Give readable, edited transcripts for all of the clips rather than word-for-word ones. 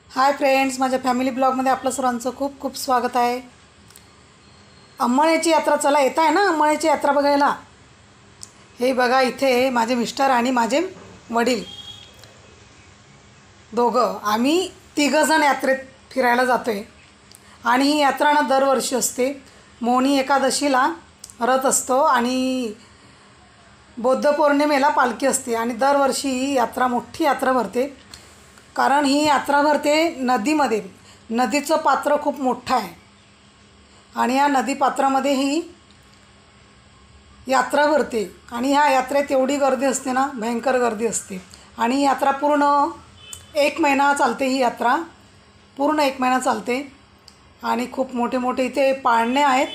Hi friends, माझ्या family ब्लॉगमध्ये आपलं सर्वांचं खूप खूप स्वागत आहे। अंमळनेरची यात्रा, चला येत आहे ना अंमळनेरची यात्रा बघायला। हे बघा, इथे माझे मिस्टर आणि माझे वडील दोघं, आम्ही तिघंजण यात्रेत फिरायला जातो आहे। आणि ही यात्रा ना दरवर्षी असते। मौनी एकादशीला रथ असतो आणि बौद्ध पौर्णिमेला पालखी असते आणि दरवर्षी ही यात्रा, मोठी यात्रा भरते। कारण ही यात्रा भरते नदीमध्ये। नदीचं पात्र खूप मोठं आहे आणि या नदीपात्रामध्ये ही यात्रा भरते आणि ह्या यात्रेत एवढी गर्दी असते ना, भयंकर गर्दी असते। आणि ही यात्रा पूर्ण 1 महिना चालते। ही यात्रा पूर्ण 1 महिना चालते आणि खूप मोठे मोठे इथे पाळणे आहेत।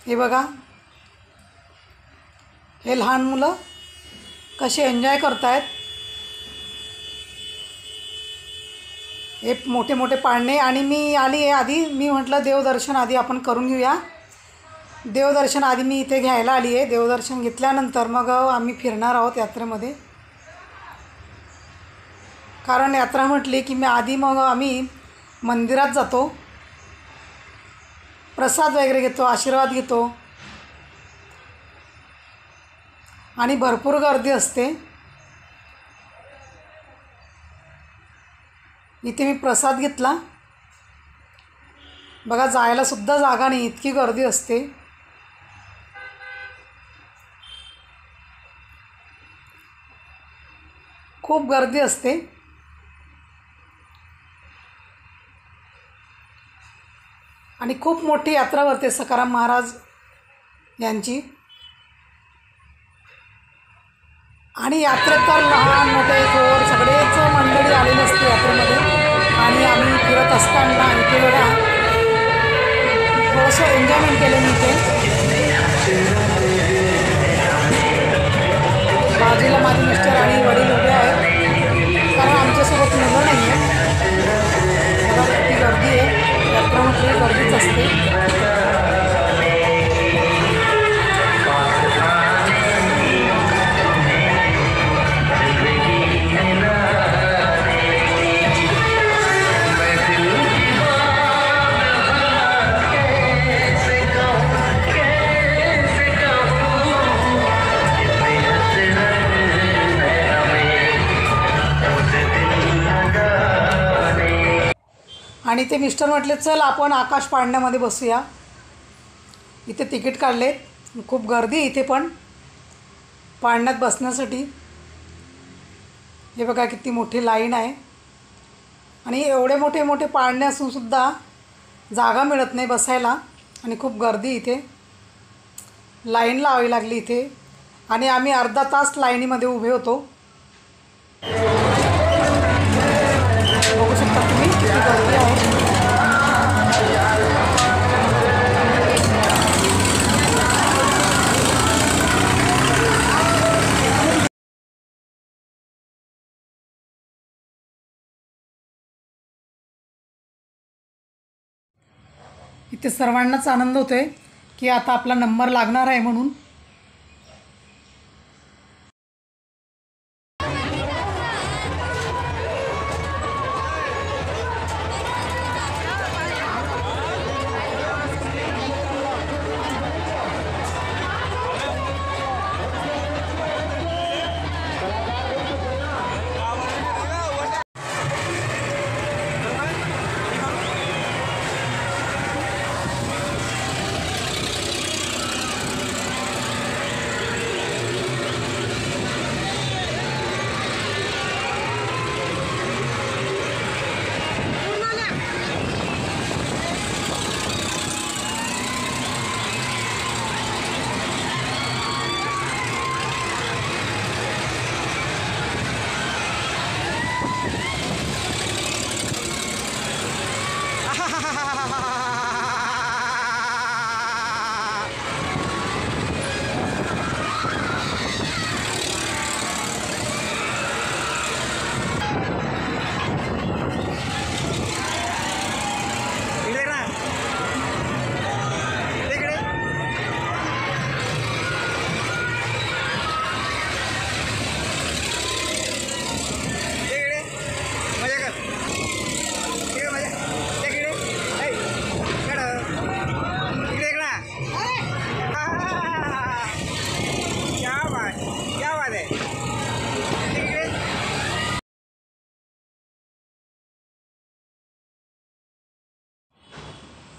हे बघा, हे लहान मुलं कसे एन्जॉय करतायत। हे मोठे मोठे पाळणे। आणि मी आली आहे आधी, मी म्हटलं देवदर्शन आधी आपण करून घेऊया। देवदर्शन आधी मी इथे घ्यायला आली आहे। देवदर्शन घेतल्यानंतर मग आम्ही फिरणार आहोत यात्रेमध्ये। कारण यात्रा म्हटली की मग आम्ही मंदिरात जातो, प्रसाद वगैरे घेतो, आशीर्वाद घेतो आणि भरपूर गर्दी असते। इथे मी प्रसाद घेतला। बघा, जायला सुद्धा जागा नाही, इतकी गर्दी असते। खूप गर्दी असते आणि खूप मोठी यात्रा भरते सखाराम महाराज यांची। आणि यात्रेत तर लहान मोठे थोर सगळेच मंडळी आलेली असते यात्रेमध्ये। आणि आम्ही फिरत असताना इथे बघा, थोडंसं एन्जॉयमेंट केलं मी इथे। बाजूला माझे मिस्टर आणि वडील उभे आहेत, कारण आमच्यासोबत मुलं नाही आहे। बघा किती गर्दी आहे, यात्रा म्हटली गर्दीच असते। आणि ते मिस्टर म्हटले, चल आपण आकाश पाळण्यामध्ये बसूया। इथे तिकीट काढले, खूप गर्दी इथे पण पाळण्यात बसण्यासाठी। हे बघा किती मोठी लाईन आहे आणि एवढे मोठे मोठे पाळणे असून सुद्धा जागा मिळत नाही बसायला आणि खूप गर्दी इथे। लाईन लावावी लागली इथे आणि आम्ही अर्धा तास लाईनीमध्ये उभे होतो। बघू शकता तुम्ही किती गर्दी आहे। इथे सर्वांनाच आनंद होतोय की आता आपला नंबर लागणार आहे म्हणून।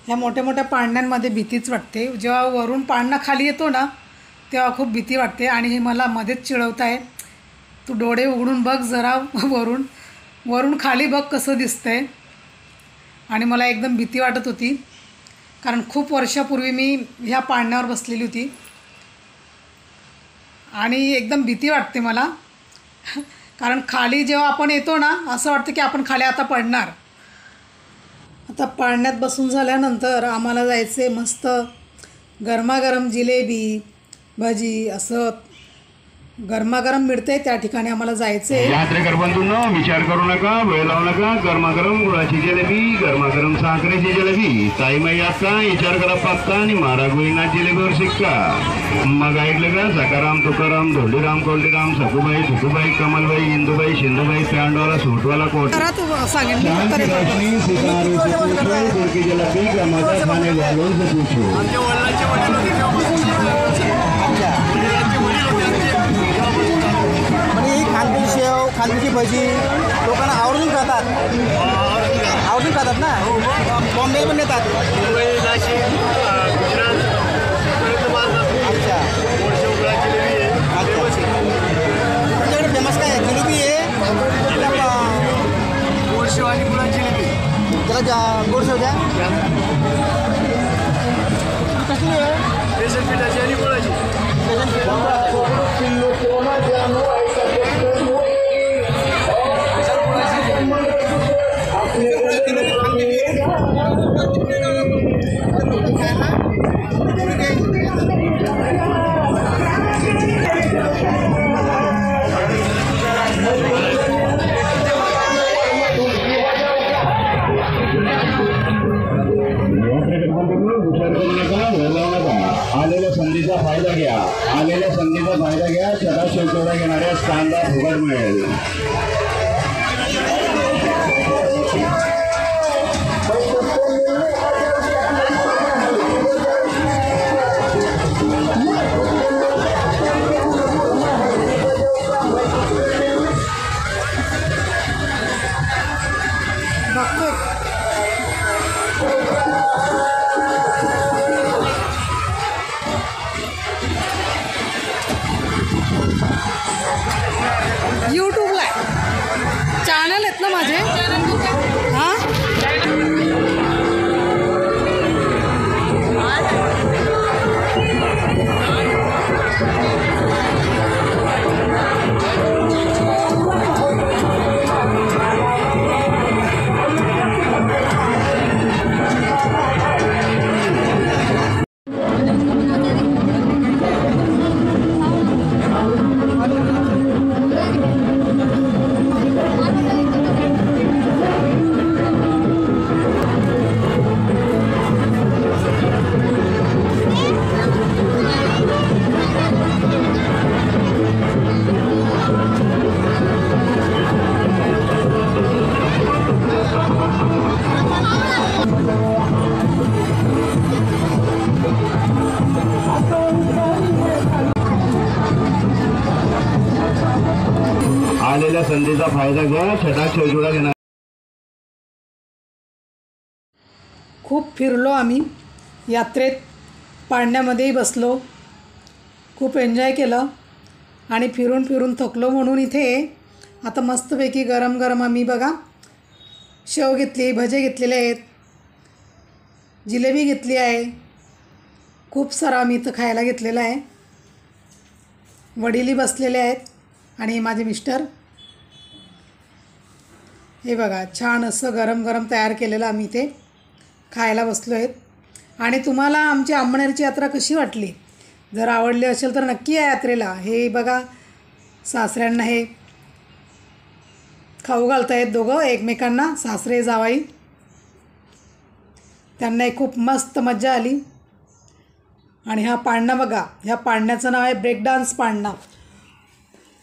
ह्या मोठ्या मोठ्या पाळण्यांमध्ये भीतीच वाटते. जेव्हा वरून पाळणा खाली येतो ना तेव्हा खूप भीती वाटते. आणि हे मला मध्येच चिडवत आहे, तू डोळे उघडून बघ जरा वरून खाली बघ कसं दिसतंय. आणि मला एकदम भीती वाटत होती, कारण खूप वर्षापूर्वी मी ह्या पाळण्यावर बसलेली होती आणि एकदम भीती वाटते मला. कारण खाली जेव्हा आपण येतो ना असं वाटतं की आपण खाली आता पडणार. आता पाळण्यात बसून झाल्यानंतर आम्हाला जायचे मस्त गरमागरम जिलेबी भजी असं गरमागरम मिळते त्या ठिकाणी आम्हाला जायचे. यात्रेकर बंधूंनो, विचार करू नका, वेळ लावू नका. गरमागरम गुळाची जिलेबी, गरमागरम साखरेची जिलेबी, ताईमाई अक्का विचार करा पक्का आणि मारा गोईना जिलेबीवर शिक्का. मग ऐकलं का? सकाराम तुकाराम धोंडीराम कोल्डीराम सखूबाई धुकूबाई कमलबाई इंदुबाई शिंदूबाई पॅन्डवाला सूटवाला कोट जिलेबी गमाचा खाणे घालून खानदेशी शेव, खानदेशी भजी लोकांना आवडून खातात ना. बॉम्बे पण येतात. तुमच्याकडे फेमस काय आहे? जिलेबी आहे, गोडशेव आणि गुळाची जिलेबी. त्याला गोडशेव द्या. कसली आहे? बेसन पिठाची आणि गुळाची. बेसन पिठाची आलेल्या संधीचा फायदा घ्या. आलेल्या संधीचा फायदा घ्या. छटा शेवटोडा घेणाऱ्या कांदा फुकट मिळेल. यूट्यूबला चॅनल आहेत ना माझे. हां आलेल्या संधीचा फायदा घ्या. छटा शेवटोडा घेणार. खूप फिरलो आम्ही यात्रेत, पाळण्यामध्येही बसलो, खूप एन्जॉय केलं आणि फिरून फिरून थकलो. म्हणून इथे आता मस्तपैकी गरम गरम आम्ही बघा शेव घेतली, भजे घेतलेले आहेत, जिलेबी घेतली आहे, खूप सारं आम्ही इथं खायला घेतलेलं आहे. वडीलही बसलेले आहेत आणि माझे मिस्टर. हे बघा छान असं गरम गरम तयार केलेलं आम्ही इथे खायला बसलो आहेत. आणि तुम्हाला आमची अंमळनेरची यात्रा कशी वाटली? जर आवडली असेल तर नक्की या यात्रेला. हे बघा सासऱ्यांना हे खाऊ घालतायत दोघं एकमेकांना, सासरे जावाई. त्यांनाही खूप मस्त मजा आली. आणि हा पाळणा बघा, ह्या पाळण्याचं नाव आहे ब्रेक डान्स पाळणा.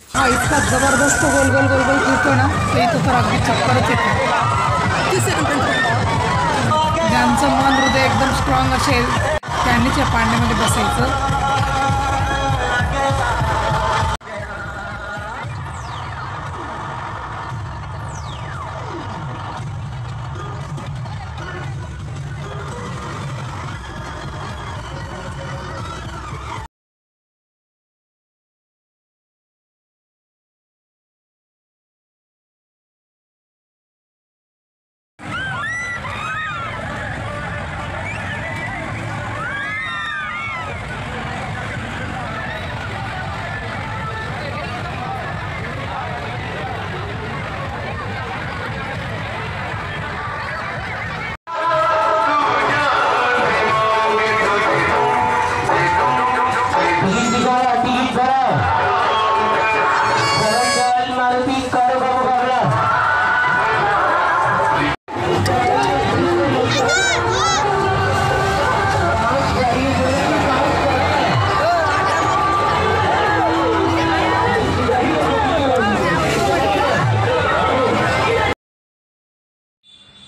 हा इतका जबरदस्त गोल गोल गोल गोल फिरतो ना, ते इथं तर अगदी चक्करच येतो. ज्यांचं मन हृदय एकदम स्ट्रॉंग असेल त्यांनीच या पाळण्यामध्ये बसायचं.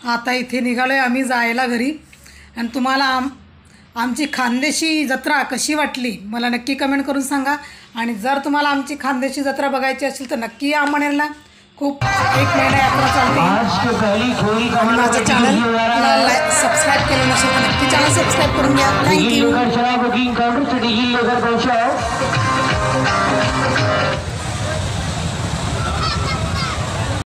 आता इथे निघालो आहे आम्ही जायला घरी. आणि तुम्हाला आमची खानदेशी जत्रा कशी वाटली मला नक्की कमेंट करून सांगा. आणि जर तुम्हाला आमची खानदेशी जत्रा बघायची असेल तर नक्की या मनेरला. खूप 1 महिना यात्रा चालते. आणि माझ्या चॅनलला सबस्क्राईब केलं नसेल तर नक्की चॅनल सबस्क्राईब करून घ्या. थँक्यू.